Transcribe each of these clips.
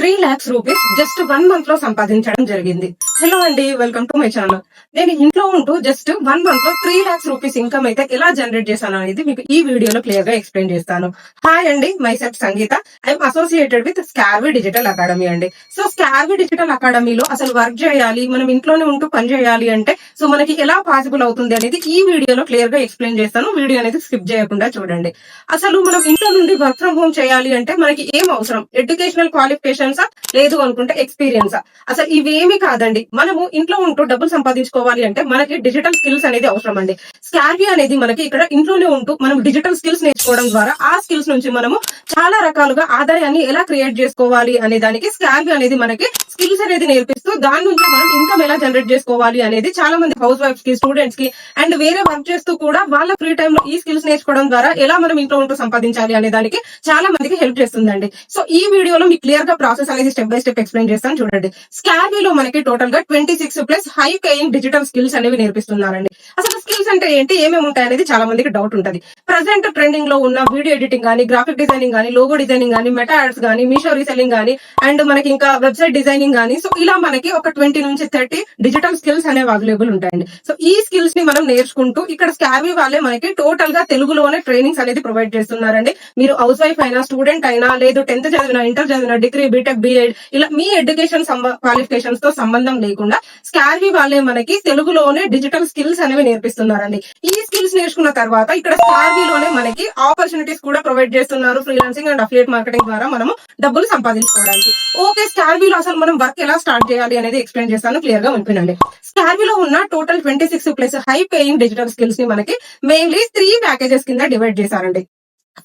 ₹3,00,000 just 1 month లో సంపాదించడం జరిగింది. హలో అండి, వెల్కమ్ టు మై ఛానల్. నేను ఇంట్లో ఉంటూ జస్ట్ 1 మంత్ లో ₹3,00,000 ఇన్కమ్ అయితే ఎలా జనరేట్ చేశాను అనేది మీకు ఈ వీడియోలో క్లియర్ గా ఎక్స్ప్లెయిన్ చేస్తాను. హాయ్ అండి, myself Sangeetha. I'm associated with Scarvi digital academy అండి. సో స్కార్వి డిజిటల్ అకాడమీలో అసలు వర్క్ చేయాలి, మనం ఇంట్లోనే ఉంటూ పని చేయాలి అంటే సో మనకి ఎలా పాసిబుల్ అవుతుంది అనేది ఈ వీడియోలో క్లియర్ గా ఎక్స్ప్లెయిన్ చేస్తాను. వీడియో అనేది స్కిప్ చేయకుండా చూడండి. అసలు మనం ఇంట్లో నుండి వర్క్ ఫ్రం హోమ్ చేయాలి అంటే మనకి ఏం అవసరం? ఎడ్యుకేషనల్ క్వాలిఫికేషన్సా, లేదు అనుకుంటే ఎక్స్పీరియన్సా? అసలు ఇవేమి కాదండి. మనము ఇంట్లో ఉంటూ డబ్బులు సంపాదించుకోవాలి అంటే మనకి డిజిటల్ స్కిల్స్ అనేది అవసరం అండి. స్కార్వి అనేది మనకి ఇక్కడ ఇంట్లోనే ఉంటూ మనం డిజిటల్ స్కిల్స్ నేర్చుకోవడం ద్వారా ఆ స్కిల్స్ నుంచి మనము చాలా రకాలుగా ఆదాయాన్ని ఎలా క్రియేట్ చేసుకోవాలి అనే దానికి స్కార్వి అనేది మనకి స్కిల్స్ అనేది నేర్పిస్తూ దాని నుంచి మనం ఇన్కమ్ ఎలా జనరేట్ చేసుకోవాలి అనేది చాలా మంది హౌస్ వైఫ్స్ కి, స్టూడెంట్స్ కి అండ్ వేరే వర్క్ చేస్తూ కూడా వాళ్ళ ఫ్రీ టైమ్ లో ఈ స్కిల్స్ నేర్చుకోవడం ద్వారా ఎలా మనం ఇంట్లో ఉంటూ సంపాదించాలి అనే దానికి చాలా మందికి హెల్ప్ చేస్తుందండి. సో ఈ వీడియోలో మీకు క్లియర్ గా ప్రాసెస్ అనేది స్టెప్ బై స్టెప్ ఎక్స్ప్లెయిన్ చేస్తాను చూడండి. స్కార్విలో మనకి టోటల్ గా 26+ హై పేయింగ్ డిజిటల్ స్కిల్స్ అనేవి నేర్పిస్తున్నారండి. అసలు స్కిల్స్ అంటే ఏంటి, ఏమేమి ఉంటాయి అనేది చాలా మందికి డౌట్ ఉంటది. ప్రెసెంట్ ట్రెండింగ్ లో ఉన్న వీడియో ఎడిటింగ్ గానీ, గ్రాఫిక్ డిజైనింగ్ గానీ, లోగో డిజైనింగ్ గానీ, మెటా యాడ్స్ గానీ, మీషో రీసెల్లింగ్ గానీ అండ్ మనకి ఇంకా వెబ్సైట్ డిజైనింగ్ గానీ, సో ఇలా మనకి ఒక 20 నుంచి 30 డిజిటల్ స్కిల్స్ అనేవి అవైలబుల్ ఉంటాయండి. సో ఈ స్కిల్స్ ని మనం నేర్చుకుంటూ ఇక్కడ స్కార్వి వాళ్ళే మనకి టోటల్ గా తెలుగులోనే ట్రైనింగ్స్ అనేది ప్రొవైడ్ చేస్తున్నారండి. మీరు హౌస్ వైఫ్ అయినా, స్టూడెంట్ అయినా, లేదు 10th చదివినా, ఇంటర్ చదివినా, డిగ్రీ, బీటెక్, బిఎడ్ ఇలా మీ ఎడ్యుకేషన్ క్వాలిఫికేషన్స్ తో సంబంధం లేకుండా స్కార్వి వాళ్ళే మనకి తెలుగులోనే డిజిటల్ స్కిల్స్ అనేవి నేర్పిస్తున్నారండి. ఈ స్కిల్స్ నేర్చుకున్న తర్వాత ఇక్కడ స్కార్విలోనే మనకి ఆపర్చునిటీస్ కూడా ప్రొవైడ్ చేస్తున్నారు. ఫ్రీలాన్సింగ్ అండ్ అఫిలియేట్ మార్కెటింగ్ ద్వారా మనము డబ్బులు సంపాదించుకోవడానికి. ఓకే, స్కార్విలో అసలు మనం వర్క్ ఎలా స్టార్ట్ చేయాలి అనేది ఎక్స్ప్లెయిన్ చేస్తాను, క్లియర్ గా ఉంటుందండి. స్కార్విలో ఉన్న total 26+ high paying digital skills ని మనకి మెయిన్లీ 3 ప్యాకేజెస్ కింద డివైడ్ చేశారండి.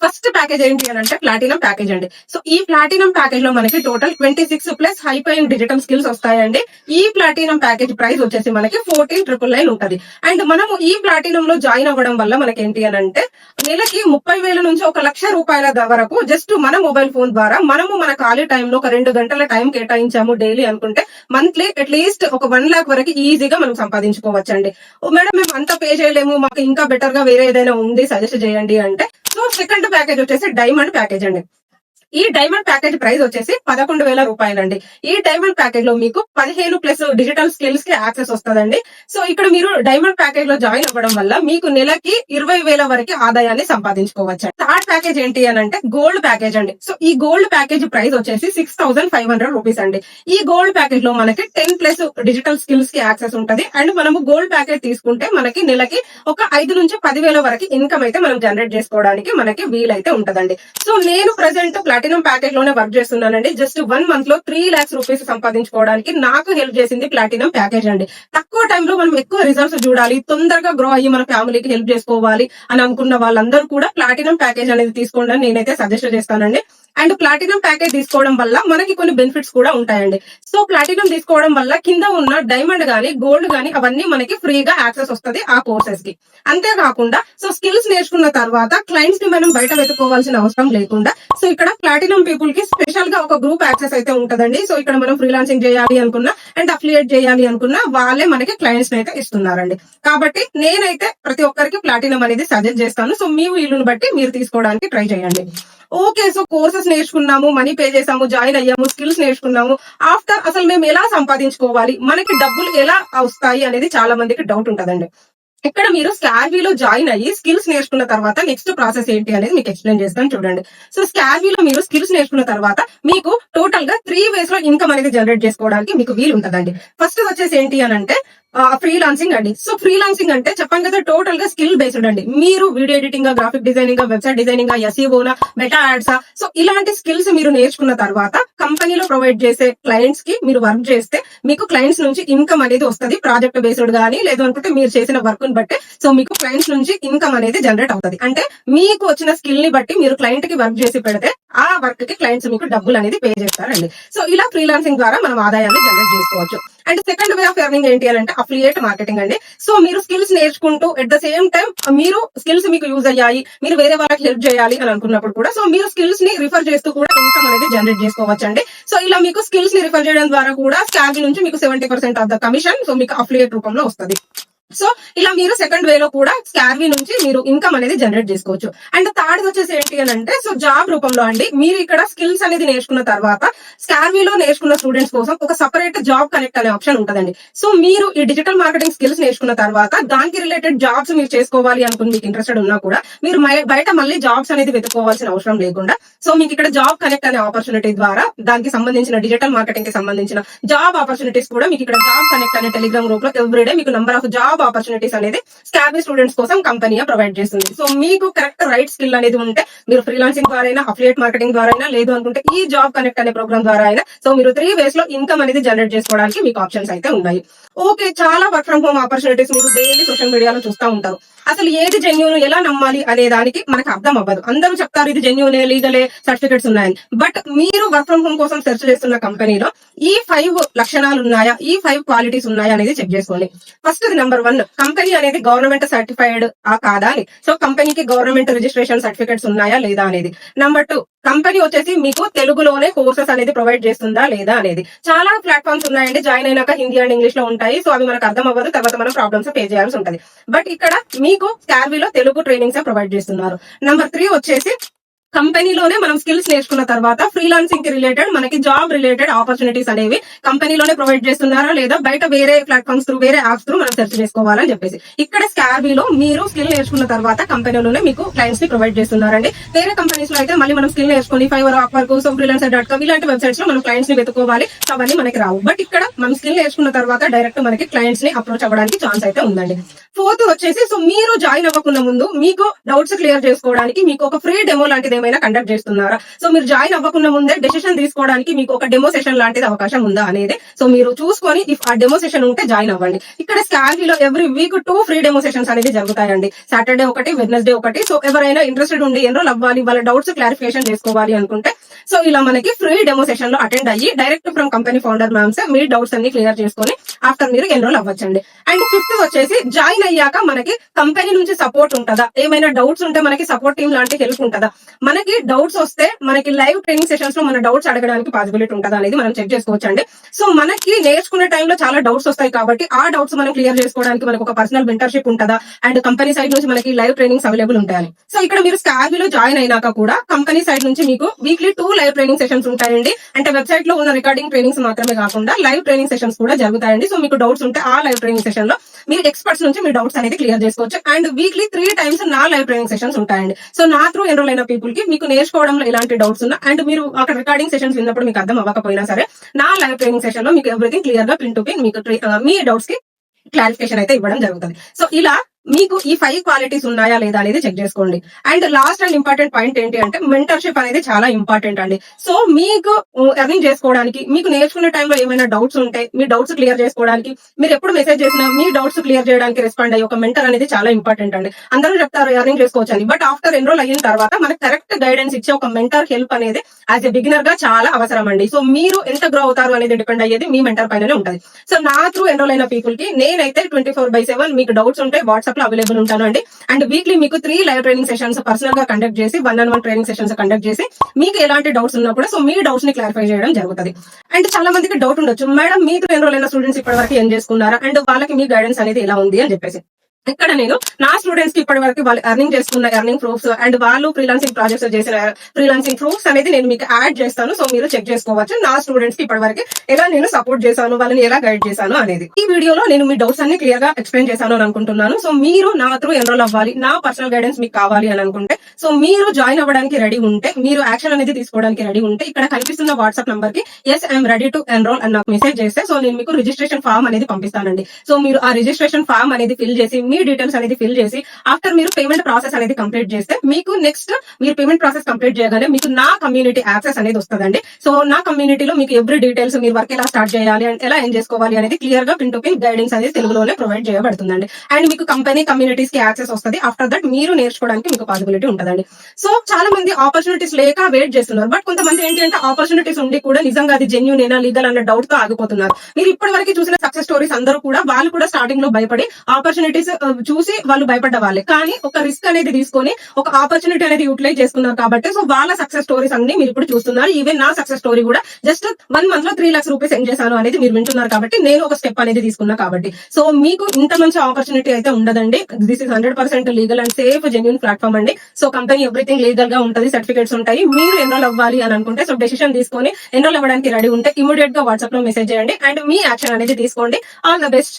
ఫస్ట్ ప్యాకేజ్ ఏంటి అని అంటే ప్లాటినం ప్యాకేజ్ అండి. సో ఈ ప్లాటినం ప్యాకేజ్ లో మనకి total 26+ high paying digital skills వస్తాయండి. ఈ ప్లాటినం ప్యాకేజ్ ప్రైస్ వచ్చేసి మనకి 14,999 ఉంటది. అండ్ మనము ఈ ప్లాటినం లో జాయిన్ అవ్వడం వల్ల మనకి ఏంటి అని అంటే నెలకి 30,000 నుంచి 1,00,000 రూపాయల వరకు జస్ట్ మన మొబైల్ ఫోన్ ద్వారా మనము మన ఖాళీ టైంలో ఒక 2 గంటల టైం కేటాయించాము డైలీ అనుకుంటే మంత్లీ అట్లీస్ట్ ఒక 1,00,000 వరకు ఈజీగా మనం సంపాదించుకోవచ్చండి. మేడం మేము అంతా పే చేయలేము, మాకు ఇంకా బెటర్ గా వేరే ఏదైనా ఉంది సజెస్ట్ చేయండి అంటే సో సెకండ్ ప్యాకేజ్ వచ్చేసి డైమండ్ ప్యాకేజ్ అండి. ఈ డైమండ్ ప్యాకేజ్ ప్రైస్ వచ్చేసి 11,000 రూపాయలండి. ఈ డైమండ్ ప్యాకేజ్ లో మీకు 15+ డిజిటల్ స్కిల్స్ కి యాక్సెస్ వస్తుందండి. సో ఇక్కడ మీరు డైమండ్ ప్యాకేజ్ లో జాయిన్ అవ్వడం వల్ల మీకు నెలకి 20,000 వరకు ఆదాయాన్ని సంపాదించుకోవచ్చు. థర్డ్ ప్యాకేజ్ ఏంటి అని అంటే గోల్డ్ ప్యాకేజ్ అండి. సో ఈ గోల్డ్ ప్యాకేజ్ ప్రైస్ వచ్చేసి 6,500 రూపీస్ అండి. ఈ గోల్డ్ ప్యాకేజ్ లో మనకి 10+ డిజిటల్ స్కిల్స్ కి యాక్సెస్ ఉంటది. అండ్ మనము గోల్డ్ ప్యాకేజ్ తీసుకుంటే మనకి నెలకి ఒక 5 నుంచి 10,000 వరకు ఇన్కమ్ అయితే మనం జనరేట్ చేసుకోవడానికి మనకి వీలైతే ఉంటదండి. సో నేను ప్రెసెంట్ ప్లాటినం ప్యాకేజ్ లోనే వర్క్ చేస్తున్నానండి. జస్ట్ 1 మంత్ లో 3,00,000 రూపీస్ సంపాదించుకోవడానికి నాకు హెల్ప్ చేసింది ప్లాటినం ప్యాకేజ్ అండి. తక్కువ టైంలో మనం ఎక్కువ రిజల్ట్స్ చూడాలి, తొందరగా గ్రో అయ్యి మన ఫ్యామిలీకి హెల్ప్ చేసుకోవాలి అని అనుకున్న వాళ్ళందరూ కూడా ప్లాటినం ప్యాకేజ్ అనేది తీసుకోండి అని నేనైతే సజెస్ట్ చేస్తానండి. అండ్ ప్లాటినం ప్యాకేజ్ తీసుకోవడం వల్ల మనకి కొన్ని బెనిఫిట్స్ కూడా ఉంటాయండి. సో ప్లాటినం తీసుకోవడం వల్ల కింద ఉన్న డైమండ్ గానీ, గోల్డ్ గానీ అవన్నీ మనకి ఫ్రీగా యాక్సెస్ వస్తుంది ఆ కోర్సెస్ కి. అంతేకాకుండా సో స్కిల్స్ నేర్చుకున్న తర్వాత క్లయింట్స్ ని మనం బయట వెతుక్కోవాల్సిన అవసరం లేకుండా సో ఇక్కడ ప్లాటినం పీపుల్ కి స్పెషల్ గా ఒక గ్రూప్ యాక్సెస్ అయితే ఉంటదండి. సో ఇక్కడ మనం ఫ్రీలాన్సింగ్ చేయాలి అనుకున్నా అండ్ అఫిలియేట్ చేయాలి అనుకున్నా వాళ్ళే మనకి క్లయింట్స్ అయితే ఇస్తున్నారండి. కాబట్టి నేనైతే ప్రతి ఒక్కరికి ప్లాటినం అనేది సజెస్ట్ చేస్తాను. సో మీ వీలుని బట్టి మీరు తీసుకోవడానికి ట్రై చేయండి. ఓకే, సో కోర్సెస్ నేర్చుకున్నాము, మనీ పే చేసాము, జాయిన్ అయ్యాము, స్కిల్స్ నేర్చుకున్నాము. ఆఫ్టర్ అసలు మేము ఎలా సంపాదించుకోవాలి, మనకి డబ్బులు ఎలా వస్తాయి అనేది చాలా మందికి డౌట్ ఉంటదండి. ఇక్కడ మీరు స్కార్విలో జాయిన్ అయ్యి స్కిల్స్ నేర్చుకున్న తర్వాత నెక్స్ట్ ప్రాసెస్ ఏంటి అనేది మీకు ఎక్స్ప్లెయిన్ చేస్తాను చూడండి. సో స్కార్విలో మీరు స్కిల్స్ నేర్చుకున్న తర్వాత మీకు టోటల్ గా 3 వేస్ లో ఇన్కమ్ అనేది జనరేట్ చేసుకోవడానికి మీకు వీలు ఉంటదండి. ఫస్ట్ వచ్చేసి ఏంటి అని అంటే ఫ్రీలాన్సింగ్ అండి. సో ఫ్రీలాన్సింగ్ అంటే చెప్పాను కదా టోటల్ గా స్కిల్ బేస్డ్ అండి. మీరు video editing, graphic designing, website designing, ఎస్ఈఓనా, మెటా యాడ్సా, సో ఇలాంటి స్కిల్స్ మీరు నేర్చుకున్న తర్వాత కంపెనీలో ప్రొవైడ్ చేసే క్లయింట్స్ కి మీరు వర్క్ చేస్తే మీకు క్లయింట్స్ నుంచి ఇన్కమ్ అనేది వస్తుంది. ప్రాజెక్ట్ బేస్డ్ గానీ లేదు అనుకుంటే మీరు చేసిన వర్క్ ని బట్టి సో మీకు క్లయింట్స్ నుంచి ఇన్కమ్ అనేది జనరేట్ అవుతుంది. అంటే మీకు వచ్చిన స్కిల్ ని బట్టి మీరు క్లయింట్ కి వర్క్ చేసి పెడితే ఆ వర్క్ కి క్లయింట్స్ మీకు డబ్బులు అనేది పే చేస్తారండి. సో ఇలా ఫ్రీలాన్సింగ్ ద్వారా మనం ఆదాయాన్ని జనరేట్ చేసుకోవచ్చు. And second way of earning ఏంటి అని అంటే అఫిలియేట్ మార్కెటింగ్ అండి. సో మీరు స్కిల్స్ నేర్చుకుంటూ ఎట్ ద సేమ్ టైం మీరు స్కిల్స్ మీకు యూజ్ అయ్యాయి, మీరు వేరే వాళ్ళకి హెల్ప్ చేయాలి అని అనుకున్నప్పుడు కూడా సో మీరు స్కిల్స్ ని రిఫర్ చేస్తూ కూడా ఇన్కమ్ అనేది జనరేట్ చేసుకోవచ్చు అండి. సో ఇలా మీకు స్కిల్స్ ని రిఫర్ చేయడం ద్వారా కూడా స్కార్వి నుంచి మీకు 70% ఆఫ్ ద కమిషన్ సో మీకు అఫిలియేట్ రూపంలో వస్తుంది. సో ఇలా మీరు సెకండ్ వేలో కూడా స్కార్వీ నుంచి మీరు ఇన్కమ్ అనేది జనరేట్ చేసుకోవచ్చు. అండ్ థర్డ్ వచ్చేసి ఏంటి అని అంటే సో జాబ్ రూపంలో అండి మీరు ఇక్కడ స్కిల్స్ అనేది నేర్చుకున్న తర్వాత స్కార్వీలో నేర్చుకున్న స్టూడెంట్స్ కోసం ఒక సపరేట్ జాబ్ కనెక్ట్ అనే ఆప్షన్ ఉంటదండి. సో మీరు ఈ డిజిటల్ మార్కెటింగ్ స్కిల్స్ నేర్చుకున్న తర్వాత దానికి రిలేటెడ్ జాబ్స్ మీరు చేసుకోవాలి అనుకుని మీకు ఇంట్రెస్టెడ్ ఉన్నా కూడా మీరు బయట మళ్ళీ జాబ్స్ అనేది వెతుక్కోవాల్సిన అవసరం లేకుండా సో మీకు ఇక్కడ జాబ్ కనెక్ట్ అనే ఆపర్చునిటీ ద్వారా దానికి సంబంధించిన డిజిటల్ మార్కెటింగ్ కి సంబంధించిన జాబ్ ఆపర్చునిటీస్ కూడా మీకు ఇక్కడ జాబ్ కనెక్ట్ అనే టెలిగ్రామ్ గ్రూప్ లో ఎవ్రీడే మీకు నంబర్ ఆఫ్ జాబ్ ఆపర్చునిటీస్ అనేది స్కార్వీ స్టూడెంట్స్ కోసం కంపెనీ ప్రొవైడ్ చేస్తుంది. సో మీకు కరెక్ట్ రైట్ స్కిల్ అనేది ఉంటే మీరు ఫ్రీలాన్సింగ్ ద్వారా అయినా అఫిలియేట్ మార్కెటింగ్ ద్వారా అయినా లేదు అనుకుంటే ఈ జాబ్ కనెక్ట్ అనే ప్రోగ్రామ్ ద్వారా అయినా సో మీరు 3 వేస్ లో ఇన్కమ్ అనేది జనరేట్ చేసుకోవడానికి మీకు ఆప్షన్స్ అయితే ఉన్నాయి. ఓకే, చాలా వర్క్ ఫ్రమ్ హోమ్ ఆపర్చునిటీస్ మీరు డైలీ సోషల్ మీడియాలో చూస్తూ ఉంటారు. అసలు ఏది జెన్యూన్ ఎలా నమ్మాలి అనే దానికి మనకు అర్థం అవ్వదు. అందరూ చెప్తారు ఇది జెన్యూనే లీగలే సర్టిఫికెట్స్ ఉన్నాయని. బట్ మీరు వర్క్ ఫ్రమ్ హోమ్ కోసం సెర్చ్ చేస్తున్న కంపెనీలో ఈ 5 లక్షణాలు ఉన్నాయా, ఈ 5 క్వాలిటీస్ ఉన్నాయా అనేది చెక్ చేసుకోండి. ఫస్ట్ నెంబర్ 1, కంపెనీ అనేది గవర్నమెంట్ సర్టిఫైడ్ కాదా అని. సో కంపెనీకి గవర్నమెంట్ రిజిస్ట్రేషన్ సర్టిఫికెట్స్ ఉన్నాయా లేదా అనేది. నెంబర్ 2, కంపెనీ వచ్చేసి మీకు తెలుగులోనే కోర్సెస్ అనేది ప్రొవైడ్ చేస్తుందా లేదా అనేది. చాలా ప్లాట్ఫామ్స్ ఉన్నాయండి, జాయిన్ అయినాక హిందీ అండ్ ఇంగ్లీష్ లో ఉంటాయి. సో అవి మనకు అర్థం అవ్వదు, తర్వాత మనం ప్రాబ్లమ్స్ పే చేయాల్సి ఉంటుంది. బట్ ఇక్కడ మీకు స్కార్వీలో తెలుగు ట్రైనింగ్స్ ప్రొవైడ్ చేస్తున్నారు. నెంబర్ 3 వచ్చేసి కంపెనీలోనే మనం స్కిల్స్ నేర్చుకున్న తర్వాత ఫ్రీలాన్సింగ్ కి రిలేటెడ్ మనకి జాబ్ రిలేటెడ్ ఆపర్చునిటీస్ అనేవి కంపెనీలోనే ప్రొవైడ్ చేస్తున్నారా లేదా బయట వేరే ప్లాట్ఫామ్స్ త్రూ వేరే యాప్స్ త్రూ మనం సెర్చ్ చేసుకోవాలని చెప్పేసి. ఇక్కడ స్కార్వీలో మీరు స్కిల్ నేర్చుకున్న తర్వాత కంపెనీలోనే మీకు క్లయింట్స్ ని ప్రొవైడ్ చేస్తున్నారండి. వేరే కంపెనీస్ లో అయితే మళ్ళీ మనం స్కిల్ నేర్చుకుని ఫైవర్, అప్వర్క్, సో freelancer.com ఇలాంటి వెబ్సైట్స్ లో మనం క్లయింట్స్ ని వెతుకోవాలి, అవన్నీ మనకి రావు. బట్ ఇక్కడ మనం స్కిల్ నేర్చుకున్న తర్వాత డైరెక్ట్ మనకి క్లయింట్స్ ని అప్రోచ్ అవ్వడానికి ఛాన్స్ అయితే ఉందండి. 4th వచ్చేసి సో మీరు జాయిన్ అవ్వకుండా ముందు మీకు డౌట్స్ క్లియర్ చేసుకోవడానికి మీకు ఒక ఫ్రీ డెమో లాంటిది ఏమైనా కండక్ట్ చేస్తున్నారా. సో మీరు జాయిన్ అవ్వకుండా ముందే డెసిషన్ తీసుకోవడానికి మీకు ఒక డెమో సెషన్ లాంటిది అవకాశం ఉందా అనేది సో మీరు చూసుకొని ఇఫ్ ఆ డెమో సెషన్ ఉంటే జాయిన్ అవ్వండి. ఇక్కడ స్కార్వీలో every week 2 free demo sessions అనేది జరుగుతాయండి. సాటర్డే ఒకటి, వెడ్నెస్డే ఒకటి. సో ఎవరైనా ఇంట్రెస్టెడ్ ఉండి ఎన్రోల్ అవ్వాలి, వాళ్ళ డౌట్స్ క్లారిఫికేషన్ చేసుకోవాలి అనుకుంటే సో ఇలా మనకి ఫ్రీ డెమో సెషన్ లో అటెండ్ అయ్యి direct from company founder ma'ams మీ డౌట్స్ అన్ని క్లియర్ చేసుకొని ఆఫ్టర్ మీరు ఎన్రోల్ అవ్వచ్చండి. అండ్ 5th వచ్చేసి జాయిన్ అయ్యాక మనకి కంపెనీ నుంచి సపోర్ట్ ఉంటుందా, ఏమైనా డౌట్స్ ఉంటే మనకి సపోర్ట్ టీమ్ లాంటి హెల్ప్ ఉంటుందా, మనకి డౌట్స్ వస్తే మనకి లైవ్ ట్రైనింగ్ సెషన్స్ లో మన డౌట్స్ అడగడానికి పాసిబిలిటీ ఉంటుందా అనేది మనం చెక్ చేసుకోవచ్చు అండి. సో మనకి నేర్చుకునే టైంలో చాలా డౌట్స్ వస్తాయి కాబట్టి ఆ డౌట్స్ మనం క్లియర్ చేసుకోవడానికి మనకు ఒక పర్సనల్ మెంటర్షిప్ ఉంటుందా అండ్ కంపెనీ సైడ్ నుంచి మనకి లైవ్ ట్రైనింగ్స్ అవైలబుల్ ఉంటాయి. సో ఇక్కడ మీరు స్కార్వీలో జాయిన్ అయినాక కూడా కంపెనీ సైడ్ నుంచి మీకు వీక్లీ 2 లైవ్ ట్రైనింగ్ సెషన్స్ ఉంటాయండి. అంటే వెబ్సైట్ లో ఉన్న రికార్డింగ్ ట్రైనింగ్స్ మాత్రమే కాకుండా లైవ్ ట్రైనింగ్ సెషన్స్ కూడా జరుగుతాయండి. సో మీకు డౌట్స్ ఉంటే ఆ లైవ్ ట్రైనింగ్ సెషన్ లో మీరు ఎక్స్పర్ట్స్ నుంచి మీ డౌట్స్ అనేది క్లియర్ చేసుకోవచ్చు. అండ్ వీక్లీ 3 టైమ్స్ నా లైవ్ ట్రైనింగ్ సెషన్స్ ఉంటాయండి. సో నా త్రూ ఎన్రోల్ అయిన పీపుల్ కి మీకు నేర్చుకోవడంలో ఎలాంటి డౌట్స్ ఉన్నా అండ్ మీరు అక్కడ రికార్డింగ్ సెషన్స్ విన్నప్పుడు మీకు అర్థం అవ్వకపోయినా సరే నా లైవ్ ట్రైనింగ్ సెషన్ లో మీకు ఎవ్రీథింగ్ క్లియర్ గా పిన్ టు పిన్ మీకు మీ డౌట్స్ కి క్లారిఫికేషన్ అయితే ఇవ్వడం జరుగుతుంది. సో ఇలా మీకు ఈ 5 క్వాలిటీస్ ఉన్నాయా లేదా అనేది చెక్ చేసుకోండి. And last and important point ఏంటి అంటే మెంటర్షిప్ అనేది చాలా ఇంపార్టెంట్ అండి. సో మీకు ఎర్నింగ్ చేసుకోవడానికి మీకు నేర్చుకునే టైంలో ఏమైనా డౌట్స్ ఉంటే మీ డౌట్స్ క్లియర్ చేసుకోవడానికి మీరు ఎప్పుడు మెసేజ్ చేసినా మీ డౌట్స్ క్లియర్ చేయడానికి రెస్పాండ్ అయ్యి ఒక మెంటర్ అనేది చాలా ఇంపార్టెంట్ అండి. అందరూ చెప్తారు ఎర్నింగ్ చేసుకోవచ్చు అని, బట్ ఆఫ్టర్ ఎన్రోల్ అయిన తర్వాత మనకు కరెక్ట్ గైడెన్స్ ఇచ్చే ఒక మెంటర్ హెల్ప్ అనేది యాజ్ ఎ బిగినర్ గా చాలా అవసరం అండి. సో మీరు ఎంత గ్రో అవుతారు అనేది డిపెండ్ అయ్యేది మీ మెంటర్ పైననే ఉంటుంది. సో నా త్రూ ఎన్రోల్ అయిన పీపుల్ కి నేనైతే 24/7 మీకు డౌట్స్ ఉంటే వాట్సాప్ లో అవైలబుల్ ఉంటాను అండి. అండ్ వీక్లీ మీకు 3 లైవ్ ట్రైనింగ్ సెషన్స్ పర్సనల్ గా కండక్ట్ చేసి 1-on-1 ట్రైనింగ్ సెషన్స్ కండక్ట్ చేసి మీకు ఎలాంటి డౌట్స్ ఉన్నా కూడా సో మీ డౌట్స్ ని క్లారిఫై చేయడం జరుగుతుంది. అండ్ చాలా మందికి డౌట్ ఉండొచ్చు, మేడం మీకు ఎన్రోల్ అయిన స్టూడెంట్స్ ఇప్పటి వరకు ఏం చేసుకున్నారా అండ్ వాళ్ళకి మీ గైడెన్స్ అనేది ఎలా ఉంది అని చెప్పేసి. ఇక్కడ నేను నా స్టూడెంట్స్ కి ఇప్పటి వరకు వాళ్ళు ఎర్నింగ్ చేసుకున్న ఎర్నింగ్ ప్రూఫ్స్ అండ్ వాళ్ళు ఫ్రీలాన్సింగ్ ప్రాజెక్ట్స్ చేసిన ఫ్రీలాన్సింగ్ ప్రూఫ్స్ అనేది నేను మీకు యాడ్ చేస్తాను. సో మీరు చెక్ చేసుకోవచ్చు నా స్టూడెంట్స్ కి ఇప్పటి వరకు ఎలా నేను సపోర్ట్ చేశాను, వాళ్ళని ఎలా గైడ్ చేశాను అనేది. ఈ వీడియోలో నేను మీ డౌట్స్ అన్ని క్లియర్ గా ఎక్స్ప్లెయిన్ చేశాను అని అనుకుంటున్నాను. సో మీరు నా త్రూ ఎన్రోల్ అవ్వాలి, నా పర్సనల్ గైడెన్స్ మీకు కావాలి అని అనుకుంటే సో మీరు జాయిన్ అవ్వడానికి రెడీ ఉంటే, మీరు యాక్షన్ అనేది తీసుకోవడానికి రెడీ ఉంటే ఇక్కడ కనిపిస్తున్న వాట్సాప్ నంబర్ కి yes I'm ready to enrol అని నాకు మెసేజ్ చేస్తే సో నేను మీకు రిజిస్ట్రేషన్ ఫామ్ అనేది పంపిస్తానండి. సో మీరు ఆ రిజిస్ట్రేషన్ ఫామ్ అనేది ఫిల్ చేసి మీ డీటెయిల్స్ అనేది ఫిల్ చేసి ఆఫ్టర్ మీరు పేమెంట్ ప్రాసెస్ అనేది కంప్లీట్ చేస్తే మీకు నెక్స్ట్ మీరు పేమెంట్ ప్రాసెస్ కంప్లీట్ చేయగానే మీకు నా కమ్యూనిటీ యాక్సెస్ అనేది వస్తుందండి. సో నా కమ్యూనిటీలో మీకు ఎవ్రీ డీటెయిల్స్ మీరు వర్క్ ఎలా స్టార్ట్ చేయాలి అండ్ ఎలా ఏం చేసుకోవాలి అనేది క్లియర్ గా పిన్ టు పిన్ గైడెన్స్ అనేది తెలుగులోనే ప్రొవైడ్ చేయబడుతుందండి. అండ్ మీకు కంపెనీ కమ్యూనిటీస్ కి యాక్సెస్ వస్తుంది. ఆఫ్టర్ దట్ మీరు నేర్చుకోవడానికి మీకు పాసిబిలిటీ ఉంటుందండి. సో చాలా మంది ఆపర్చునిటీస్ లేక వెయిట్ చేస్తున్నారు. బట్ కొంతమంది ఏంటి అంటే ఆపర్చునిటీస్ ఉండి కూడా నిజంగా అది జెన్యూన్ ఏనా లీగల్ అన్న డౌట్ తో ఆగిపోతున్నారు. మీరు ఇప్పటి వరకు చూసిన సక్సెస్ స్టోరీస్ అందరూ కూడా వాళ్ళు కూడా స్టార్టింగ్ లో భయపడి ఆపర్చునిటీస్ చూసి వాళ్ళు భయపడ్డ వాళ్ళే, కానీ ఒక రిస్క్ అనేది తీసుకొని ఒక ఆపర్చునిటీ అనేది యూటిలైజ్ చేసుకున్నారు కాబట్టి సో వాళ్ళ సక్సెస్ స్టోరీస్ అన్ని మీరు ఇప్పుడు చూస్తున్నారు. ఈవెన్ నా సక్సెస్ స్టోరీ కూడా జస్ట్ 1 month లో 3 lakhs రూపీస్ సెండ్ చేశాను అనేది మీరు వింటున్నారు కాబట్టి నేను ఒక స్టెప్ అనేది తీసుకున్నా కాబట్టి. సో మీకు ఇంత మంచి ఆపర్చునిటీ అయితే ఉండదండి. This is 100% legal and safe genuine platform అండి. సో కంపెనీ ఎవ్రీథింగ్ లీగల్ గా ఉంటుంది, సర్టిఫికేట్స్ ఉంటాయి. మీరు ఎన్రోల్ అవ్వాలి అని అనుకుంటే సో డెసిషన్ తీసుకొని ఎన్రోల్ అవ్వడానికి రెడీ ఉంటే ఇమీడియట్ గా వాట్సాప్ లో మెసేజ్ చేయండి అండ్ మీ యాక్షన్ అనేది తీసుకోండి. All the best.